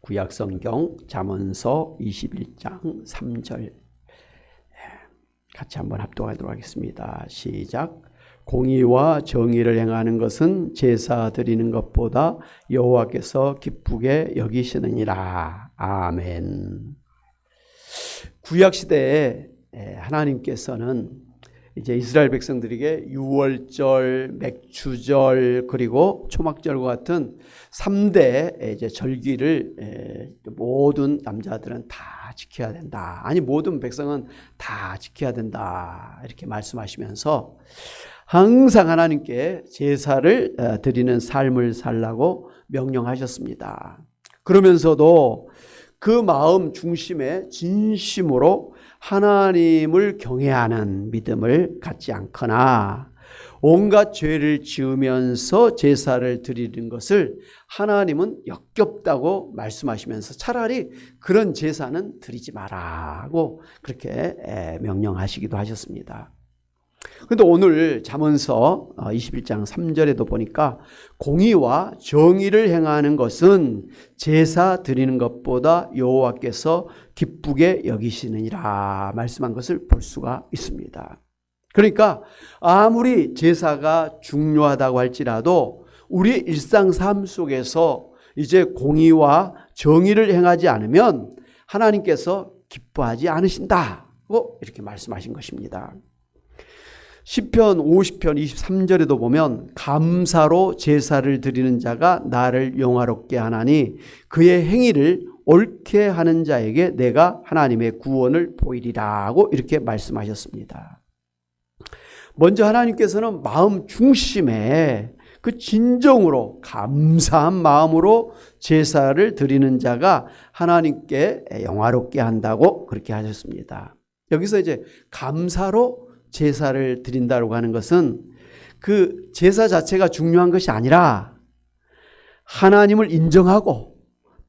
구약성경 잠언서 21장 3절 같이 한번 합독하도록 하겠습니다. 시작. 공의와 정의를 행하는 것은 제사 드리는 것보다 여호와께서 기쁘게 여기시느니라. 아멘. 구약시대에 하나님께서는 이제 이스라엘 백성들에게 유월절, 맥주절, 그리고 초막절과 같은 3대 이제 절기를 모든 남자들은 다 지켜야 된다. 아니, 모든 백성은 다 지켜야 된다. 이렇게 말씀하시면서 항상 하나님께 제사를 드리는 삶을 살라고 명령하셨습니다. 그러면서도 그 마음 중심에 진심으로 하나님을 경외하는 믿음을 갖지 않거나 온갖 죄를 지으면서 제사를 드리는 것을 하나님은 역겹다고 말씀하시면서 차라리 그런 제사는 드리지 마라고 그렇게 명령하시기도 하셨습니다. 그런데 오늘 잠언서 21장 3절에도 보니까 공의와 정의를 행하는 것은 제사 드리는 것보다 여호와께서 기쁘게 여기시느니라 말씀한 것을 볼 수가 있습니다. 그러니까 아무리 제사가 중요하다고 할지라도 우리 일상 삶 속에서 이제 공의와 정의를 행하지 않으면 하나님께서 기뻐하지 않으신다고 이렇게 말씀하신 것입니다. 시편 50편 23절에도 보면 감사로 제사를 드리는 자가 나를 영화롭게 하나니 그의 행위를 옳게 하는 자에게 내가 하나님의 구원을 보이리라고 이렇게 말씀하셨습니다. 먼저 하나님께서는 마음 중심에 그 진정으로 감사한 마음으로 제사를 드리는 자가 하나님께 영화롭게 한다고 그렇게 하셨습니다. 여기서 이제 감사로 제사를 드린다고 하는 것은 그 제사 자체가 중요한 것이 아니라 하나님을 인정하고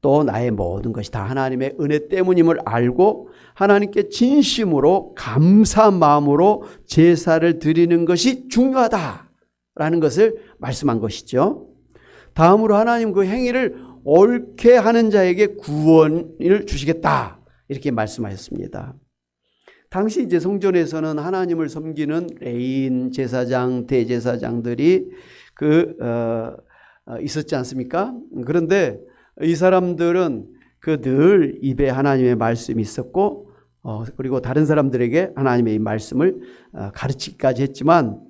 또 나의 모든 것이 다 하나님의 은혜 때문임을 알고 하나님께 진심으로 감사한 마음으로 제사를 드리는 것이 중요하다라는 것을 말씀한 것이죠. 다음으로 하나님 그 행위를 옳게 하는 자에게 구원을 주시겠다 이렇게 말씀하셨습니다. 당시 이제 성전에서는 하나님을 섬기는 레위인 제사장, 대제사장들이 있었지 않습니까? 그런데 이 사람들은 늘 입에 하나님의 말씀이 있었고, 그리고 다른 사람들에게 하나님의 이 말씀을 가르치기까지 했지만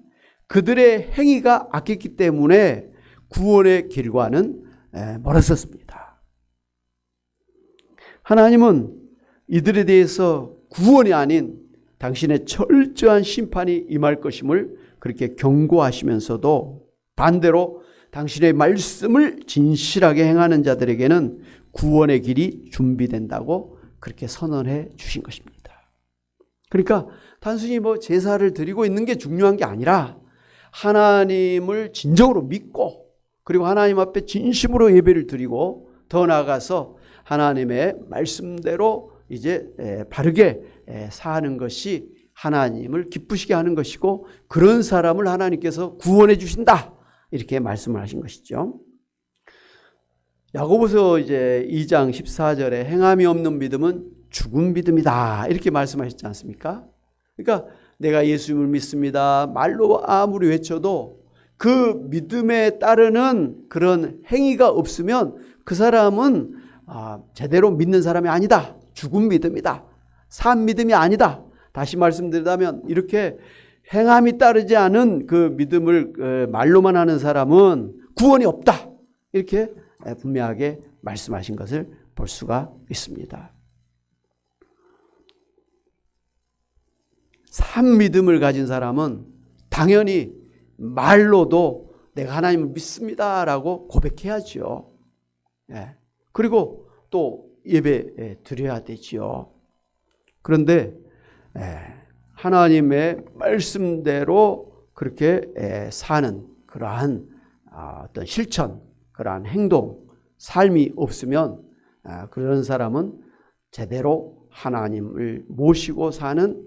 그들의 행위가 악했기 때문에 구원의 길과는 멀었었습니다. 하나님은 이들에 대해서 구원이 아닌 당신의 철저한 심판이 임할 것임을 그렇게 경고하시면서도 반대로 당신의 말씀을 진실하게 행하는 자들에게는 구원의 길이 준비된다고 그렇게 선언해 주신 것입니다. 그러니까 단순히 제사를 드리고 있는 게 중요한 게 아니라 하나님을 진정으로 믿고 그리고 하나님 앞에 진심으로 예배를 드리고 더 나아가서 하나님의 말씀대로 이제 바르게 사는 것이 하나님을 기쁘시게 하는 것이고 그런 사람을 하나님께서 구원해 주신다 이렇게 말씀을 하신 것이죠. 야고보서 이제 2장 14절에 행함이 없는 믿음은 죽은 믿음이다 이렇게 말씀하셨지 않습니까? 그러니까 내가 예수님을 믿습니다 말로 아무리 외쳐도 그 믿음에 따르는 그런 행위가 없으면 그 사람은 제대로 믿는 사람이 아니다. 죽은 믿음이다. 산 믿음이 아니다. 다시 말씀드리자면 이렇게 행함이 따르지 않은 그 믿음을 말로만 하는 사람은 구원이 없다. 이렇게 분명하게 말씀하신 것을 볼 수가 있습니다. 산 믿음을 가진 사람은 당연히 말로도 내가 하나님을 믿습니다라고 고백해야죠. 그리고 또 예배 드려야 되지요. 그런데 하나님의 말씀대로 그렇게 사는 그러한 어떤 실천, 그러한 행동, 삶이 없으면 그런 사람은 제대로 하나님을 모시고 사는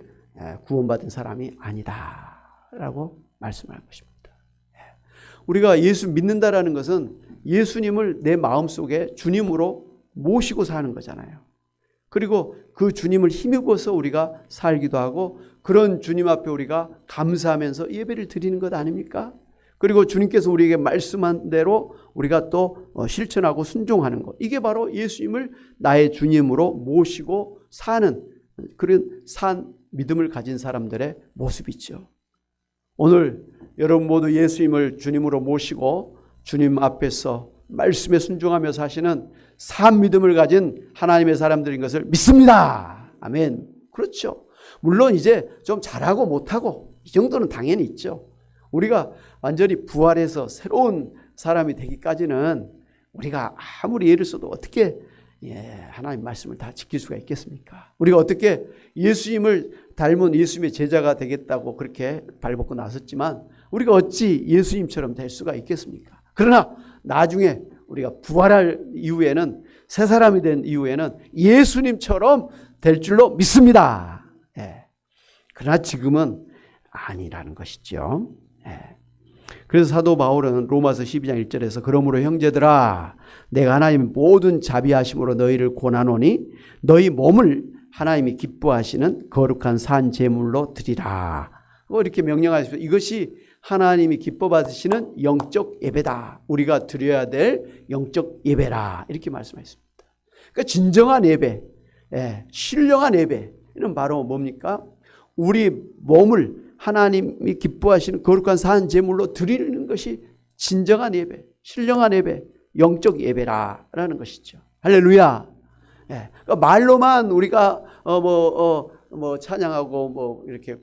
구원받은 사람이 아니다라고 말씀할 것입니다. 우리가 예수 믿는다라는 것은 예수님을 내 마음속에 주님으로 모시고 사는 거잖아요. 그리고 그 주님을 힘입어서 우리가 살기도 하고 그런 주님 앞에 우리가 감사하면서 예배를 드리는 것 아닙니까? 그리고 주님께서 우리에게 말씀한 대로 우리가 또 실천하고 순종하는 것. 이게 바로 예수님을 나의 주님으로 모시고 사는 그런 믿음을 가진 사람들의 모습이죠. 오늘 여러분 모두 예수님을 주님으로 모시고 주님 앞에서 말씀에 순종하며 사시는 믿음을 가진 하나님의 사람들인 것을 믿습니다. 아멘. 그렇죠. 물론 이제 좀 잘하고 못하고 이 정도는 당연히 있죠. 우리가 완전히 부활해서 새로운 사람이 되기까지는 우리가 아무리 예를 써도 어떻게 하나님 말씀을 다 지킬 수가 있겠습니까? 우리가 어떻게 예수님을 닮은 예수님의 제자가 되겠다고 그렇게 발벗고 나섰지만 우리가 어찌 예수님처럼 될 수가 있겠습니까? 그러나 나중에 우리가 부활할 이후에는 새 사람이 된 이후에는 예수님처럼 될 줄로 믿습니다. 그러나 지금은 아니라는 것이죠. 그래서 사도 바울은 로마서 12장 1절에서 그러므로 형제들아 내가 하나님의 모든 자비하심으로 너희를 권하노니 너희 몸을 하나님이 기뻐하시는 거룩한 산 제물로 드리라. 이렇게 명령하십시오. 이것이 하나님이 기뻐 받으시는 영적 예배다. 우리가 드려야 될 영적 예배라. 이렇게 말씀하셨습니다. 그러니까 진정한 예배, 신령한 예배는 바로 뭡니까? 우리 몸을 하나님이 기뻐하시는 거룩한 산 제물로 드리는 것이 진정한 예배, 신령한 예배, 영적 예배라는 것이죠. 할렐루야. 그러니까 말로만 우리가 찬양하고 이렇게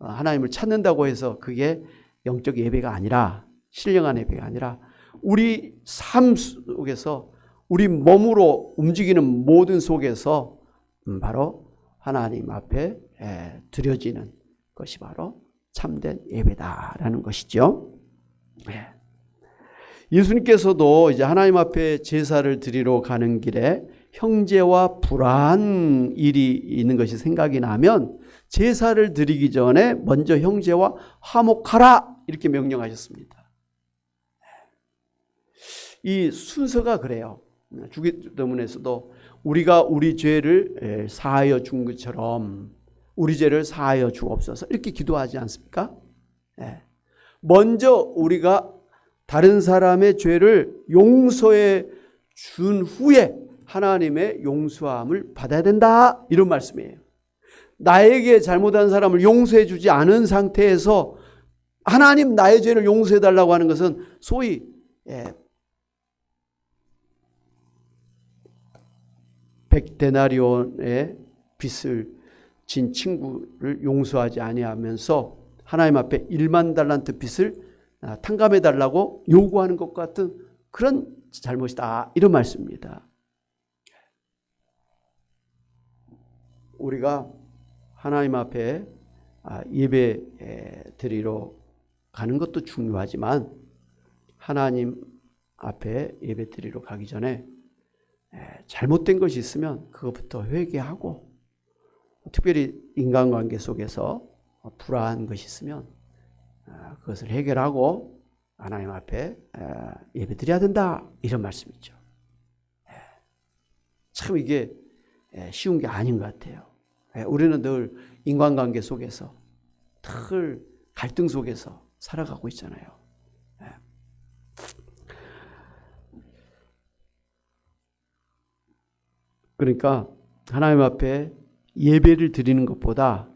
하나님을 찾는다고 해서 그게 영적 예배가 아니라 신령한 예배가 아니라 우리 삶 속에서 우리 몸으로 움직이는 모든 속에서 바로 하나님 앞에 드려지는 것이 바로 참된 예배다라는 것이죠. 예수님께서도 이제 하나님 앞에 제사를 드리러 가는 길에 형제와 불화한 일이 있는 것이 생각이 나면 제사를 드리기 전에 먼저 형제와 화목하라 이렇게 명령하셨습니다. 이 순서가 그래요. 주기도문에서도 우리가 우리 죄를 사하여 준 것처럼 우리 죄를 사하여 주옵소서 이렇게 기도하지 않습니까? 먼저 우리가 다른 사람의 죄를 용서해 준 후에 하나님의 용서함을 받아야 된다 이런 말씀이에요. 나에게 잘못한 사람을 용서해 주지 않은 상태에서 하나님 나의 죄를 용서해 달라고 하는 것은 소위 100데나리온의 빚을 진 친구를 용서하지 아니하면서 하나님 앞에 1만 달란트 빚을 탕감해 달라고 요구하는 것 같은 그런 잘못이다 이런 말씀입니다. 우리가 하나님 앞에 예배 드리러 가는 것도 중요하지만 하나님 앞에 예배 드리러 가기 전에 잘못된 것이 있으면 그것부터 회개하고 특별히 인간관계 속에서 불화한 것이 있으면 그것을 해결하고 하나님 앞에 예배 드려야 된다 이런 말씀이죠. 참 이게 쉬운 게 아닌 것 같아요. 우리는 늘 인간관계 속에서 늘 갈등 속에서 살아가고 있잖아요. 그러니까 하나님 앞에 예배를 드리는 것보다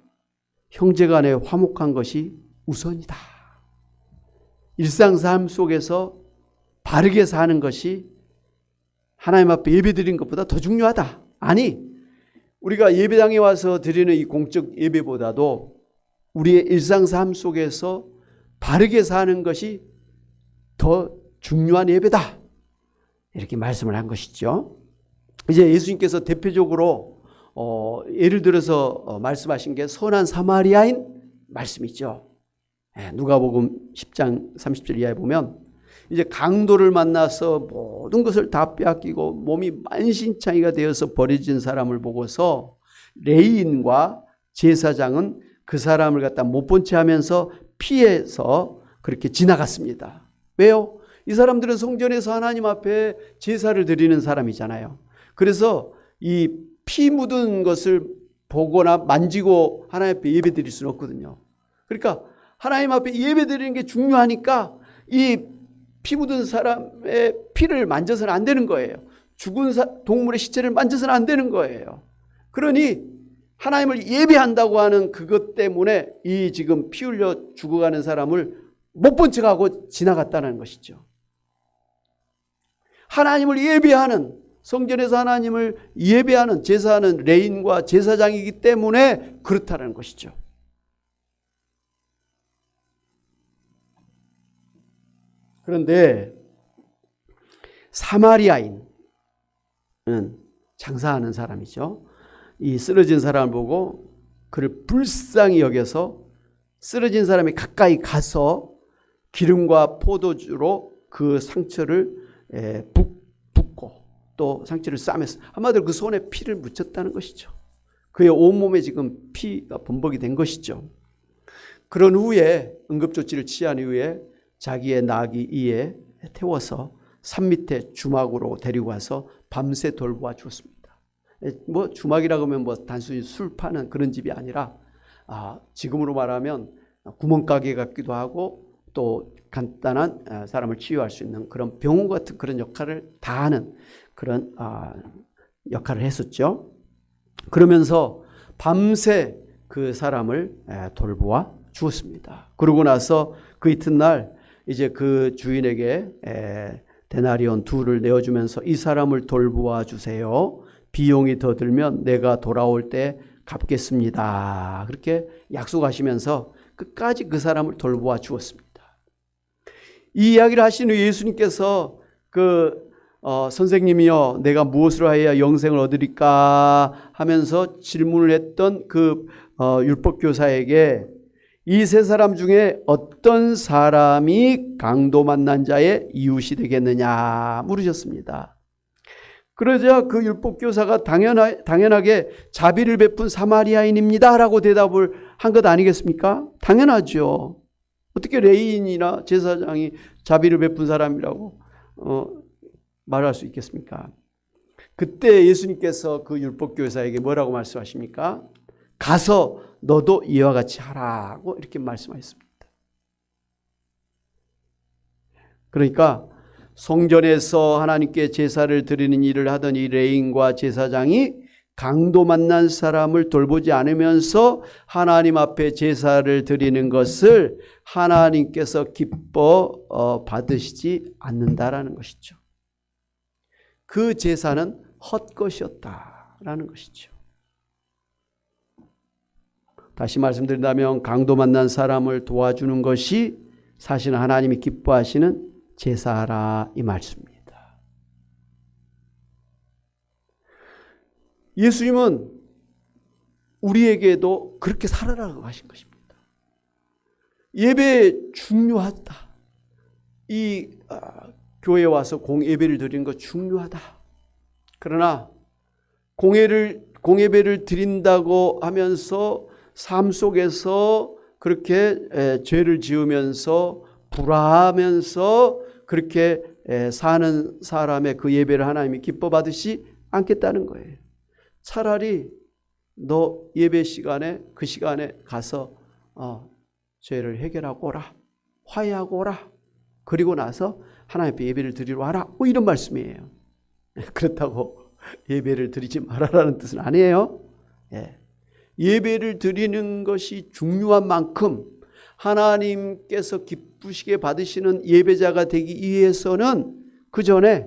형제간에 화목한 것이 우선이다. 일상 삶 속에서 바르게 사는 것이 하나님 앞에 예배 드리는 것보다 더 중요하다. 아니, 우리가 예배당에 와서 드리는 이 공적 예배보다도 우리의 일상 삶 속에서 바르게 사는 것이 더 중요한 예배다. 이렇게 말씀을 한 것이죠. 이제 예수님께서 대표적으로 예를 들어서 말씀하신 게 선한 사마리아인 말씀이죠. 누가복음 10장 30절 이하에 보면 이제 강도를 만나서 모든 것을 다 빼앗기고 몸이 만신창이가 되어서 버려진 사람을 보고서 레위인과 제사장은 그 사람을 갖다 못 본 채 하면서 피해서 그렇게 지나갔습니다. 왜요? 이 사람들은 성전에서 하나님 앞에 제사를 드리는 사람이잖아요. 그래서 이 피 묻은 것을 보거나 만지고 하나님 앞에 예배 드릴 수는 없거든요. 그러니까 하나님 앞에 예배 드리는 게 중요하니까 이 피 묻은 사람의 피를 만져서는 안 되는 거예요. 죽은 동물의 시체를 만져서는 안 되는 거예요. 그러니 하나님을 예배한다고 하는 그것 때문에 이 지금 피 흘려 죽어가는 사람을 못 본 척하고 지나갔다는 것이죠. 하나님을 예배하는, 성전에서 하나님을 예배하는, 제사하는 레인과 제사장이기 때문에 그렇다는 것이죠. 그런데 사마리아인은 장사하는 사람이죠. 이 쓰러진 사람을 보고 그를 불쌍히 여겨서 쓰러진 사람이 가까이 가서 기름과 포도주로 그 상처를 붓고 또 상처를 싸매서 한마디로 그 손에 피를 묻혔다는 것이죠. 그의 온몸에 지금 피가 범벅이 된 것이죠. 그런 후에 응급조치를 취한 이후에 자기의 나귀 이에 태워서 산 밑에 주막으로 데리고 와서 밤새 돌보아 주었습니다. 뭐 주막이라고 하면 뭐 단순히 술 파는 그런 집이 아니라 지금으로 말하면 구멍가게 같기도 하고 또 간단한 사람을 치유할 수 있는 그런 병원 같은 그런 역할을 다하는 그런 역할을 했었죠. 그러면서 밤새 그 사람을 돌보아 주었습니다. 그러고 나서 그 이튿날 이제 그 주인에게 데나리온 2를 내어주면서 이 사람을 돌보아 주세요. 비용이 더 들면 내가 돌아올 때 갚겠습니다. 그렇게 약속하시면서 끝까지 그 사람을 돌보아 주었습니다. 이 이야기를 하신 후 예수님께서 선생님이여 내가 무엇으로 하여야 영생을 얻으리까 하면서 질문을 했던 그 율법교사에게 이 세 사람 중에 어떤 사람이 강도 만난 자의 이웃이 되겠느냐 물으셨습니다. 그러자 그 율법교사가 당연하게 자비를 베푼 사마리아인입니다 라고 대답을 한 것 아니겠습니까? 당연하죠. 어떻게 레위인이나 제사장이 자비를 베푼 사람이라고 말할 수 있겠습니까? 그때 예수님께서 그 율법교사에게 뭐라고 말씀하십니까? 가서 너도 이와 같이 하라고 이렇게 말씀하셨습니다. 그러니까 성전에서 하나님께 제사를 드리는 일을 하던 이 레위인과 제사장이 강도 만난 사람을 돌보지 않으면서 하나님 앞에 제사를 드리는 것을 하나님께서 기뻐 받으시지 않는다라는 것이죠. 그 제사는 헛것이었다라는 것이죠. 다시 말씀드린다면 강도 만난 사람을 도와주는 것이 사실은 하나님이 기뻐하시는 제사라 이 말씀입니다. 예수님은 우리에게도 그렇게 살아라고 하신 것입니다. 예배 중요하다. 이 교회에 와서 공예배를 드리는 거 중요하다. 그러나 공예배를 드린다고 하면서 삶 속에서 그렇게 죄를 지으면서 불화하면서 그렇게 사는 사람의 그 예배를 하나님이 기뻐 받으시 않겠다는 거예요. 차라리 너 예배 시간에 그 시간에 가서 죄를 해결하고 오라. 화해하고 오라. 그리고 나서 하나님 앞에 예배를 드리러 와라. 뭐 이런 말씀이에요. 그렇다고 예배를 드리지 말아라는 뜻은 아니에요. 예배를 드리는 것이 중요한 만큼 하나님께서 기쁘시게 받으시는 예배자가 되기 위해서는 그 전에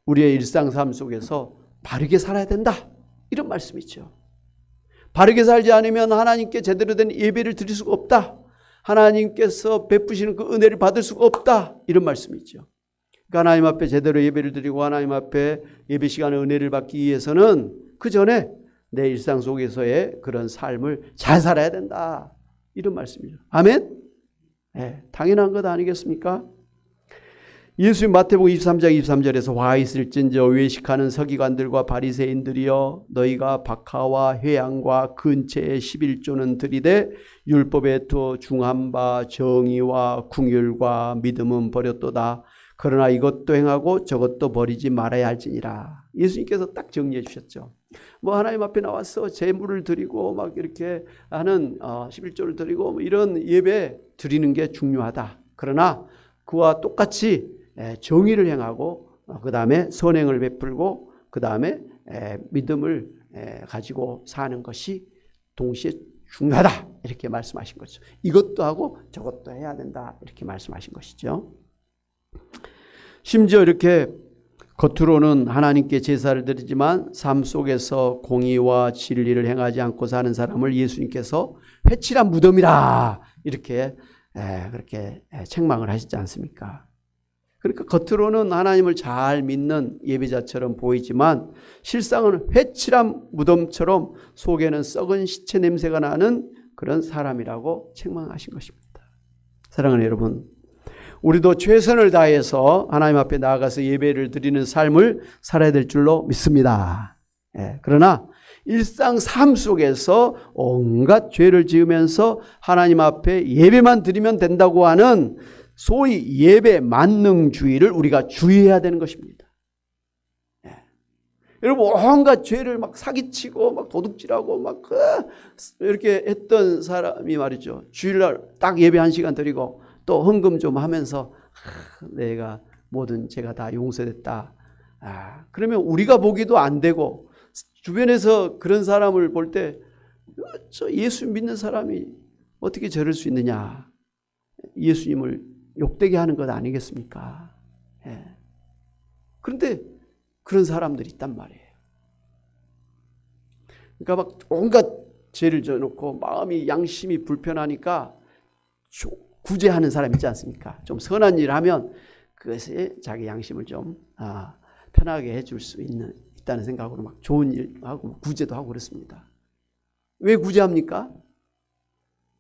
우리의 일상 삶 속에서 바르게 살아야 된다. 이런 말씀이죠. 바르게 살지 않으면 하나님께 제대로 된 예배를 드릴 수가 없다. 하나님께서 베푸시는 그 은혜를 받을 수가 없다. 이런 말씀이죠. 그러니까 하나님 앞에 제대로 예배를 드리고 하나님 앞에 예배 시간에 은혜를 받기 위해서는 그 전에 내 일상 속에서의 그런 삶을 잘 살아야 된다. 이런 말씀이죠. 아멘? 당연한 것 아니겠습니까? 예수님 마태복음 23장 23절에서 와 있을진저 외식하는 서기관들과 바리새인들이여 너희가 박하와 회양과 근처의 11조는 들이되 율법에 더 중한 바 정의와 궁율과 믿음은 버렸도다. 그러나 이것도 행하고 저것도 버리지 말아야 할지니라. 예수님께서 딱 정리해 주셨죠. 뭐 하나님 앞에 나와서 제물을 드리고 막 이렇게 하는 11조를 드리고 뭐 이런 예배 드리는 게 중요하다. 그러나 그와 똑같이 정의를 행하고 그 다음에 선행을 베풀고 그 다음에 믿음을 가지고 사는 것이 동시에 중요하다. 이렇게 말씀하신 거죠. 이것도 하고 저것도 해야 된다. 이렇게 말씀하신 것이죠. 심지어 이렇게 겉으로는 하나님께 제사를 드리지만 삶 속에서 공의와 진리를 행하지 않고 사는 사람을 예수님께서 회칠한 무덤이라 이렇게 그렇게 책망을 하시지 않습니까? 그러니까 겉으로는 하나님을 잘 믿는 예배자처럼 보이지만 실상은 회칠한 무덤처럼 속에는 썩은 시체 냄새가 나는 그런 사람이라고 책망하신 것입니다. 사랑하는 여러분, 우리도 최선을 다해서 하나님 앞에 나아가서 예배를 드리는 삶을 살아야 될 줄로 믿습니다. 그러나 일상 삶 속에서 온갖 죄를 지으면서 하나님 앞에 예배만 드리면 된다고 하는 소위 예배 만능주의를 우리가 주의해야 되는 것입니다. 여러분, 온갖 죄를 막 사기치고 막 도둑질하고 막 이렇게 했던 사람이 말이죠. 주일날 딱 예배 1시간 드리고 또 헌금 좀 하면서 내가 모든 죄가 다 용서됐다. 그러면 우리가 보기도 안 되고 주변에서 그런 사람을 볼 때 저 예수 믿는 사람이 어떻게 저럴 수 있느냐. 예수님을 욕되게 하는 것 아니겠습니까? 그런데 그런 사람들이 있단 말이에요. 그러니까 막 온갖 죄를 져놓고 마음이 양심이 불편하니까 구제하는 사람 있지 않습니까? 좀 선한 일을 하면 그것에 자기 양심을 좀 편하게 해줄 수 있다는 생각으로 막 좋은 일하고 구제도 하고 그렇습니다. 왜 구제합니까?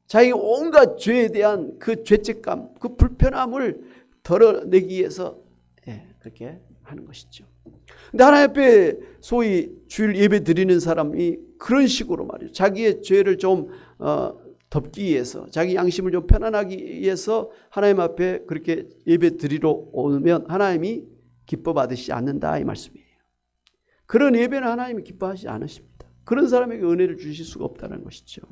자기 온갖 죄에 대한 그 죄책감, 그 불편함을 덜어내기 위해서 그렇게 하는 것이죠. 근데 하나님 앞에 소위 주일 예배 드리는 사람이 그런 식으로 말이죠. 자기의 죄를 좀 덮기 위해서, 자기 양심을 좀 편안하기 위해서 하나님 앞에 그렇게 예배 드리러 오면 하나님이 기뻐 받으시지 않는다 이 말씀이에요. 그런 예배는 하나님이 기뻐하지 않으십니다. 그런 사람에게 은혜를 주실 수가 없다는 것이죠.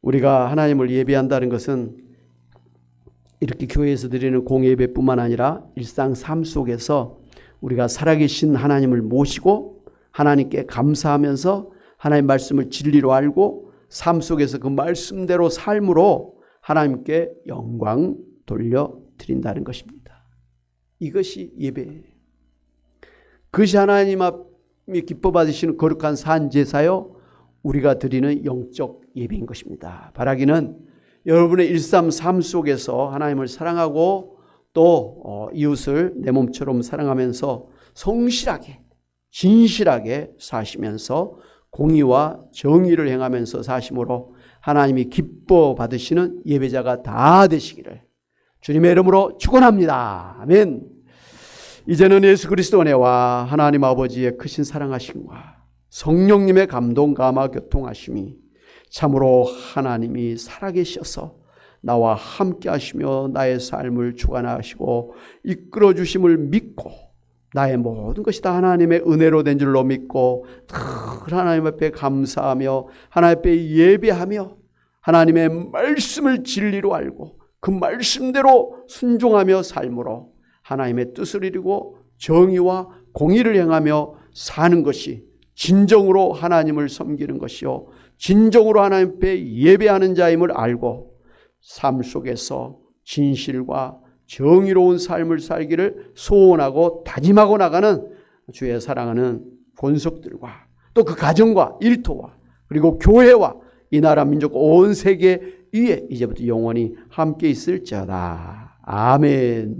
우리가 하나님을 예배한다는 것은 이렇게 교회에서 드리는 공예배뿐만 아니라 일상 삶 속에서 우리가 살아계신 하나님을 모시고 하나님께 감사하면서 하나님 말씀을 진리로 알고 삶 속에서 그 말씀대로 삶으로 하나님께 영광 돌려드린다는 것입니다. 이것이 예배예요. 그것이 하나님 앞이 기뻐 받으시는 거룩한 산제사요 우리가 드리는 영적 예배인 것입니다. 바라기는 여러분의 일상 삶 속에서 하나님을 사랑하고 또 이웃을 내 몸처럼 사랑하면서 성실하게 진실하게 사시면서 공의와 정의를 행하면서 사심으로 하나님이 기뻐 받으시는 예배자가 다 되시기를 주님의 이름으로 축원합니다. 아멘. 이제는 예수 그리스도 은혜와 하나님 아버지의 크신 사랑하심과 성령님의 감동 감화 교통하심이 참으로 하나님이 살아계셔서 나와 함께 하시며 나의 삶을 주관하시고 이끌어 주심을 믿고 나의 모든 것이 다 하나님의 은혜로 된 줄로 믿고 하나님 앞에 감사하며 하나님 앞에 예배하며 하나님의 말씀을 진리로 알고 그 말씀대로 순종하며 삶으로 하나님의 뜻을 이루고 정의와 공의를 행하며 사는 것이 진정으로 하나님을 섬기는 것이요 진정으로 하나님 앞에 예배하는 자임을 알고 삶 속에서 진실과 정의로운 삶을 살기를 소원하고 다짐하고 나가는 주의 사랑하는 본속들과 또 그 가정과 일터와 그리고 교회와 이 나라 민족 온 세계 위에 이제부터 영원히 함께 있을지어다. 아멘.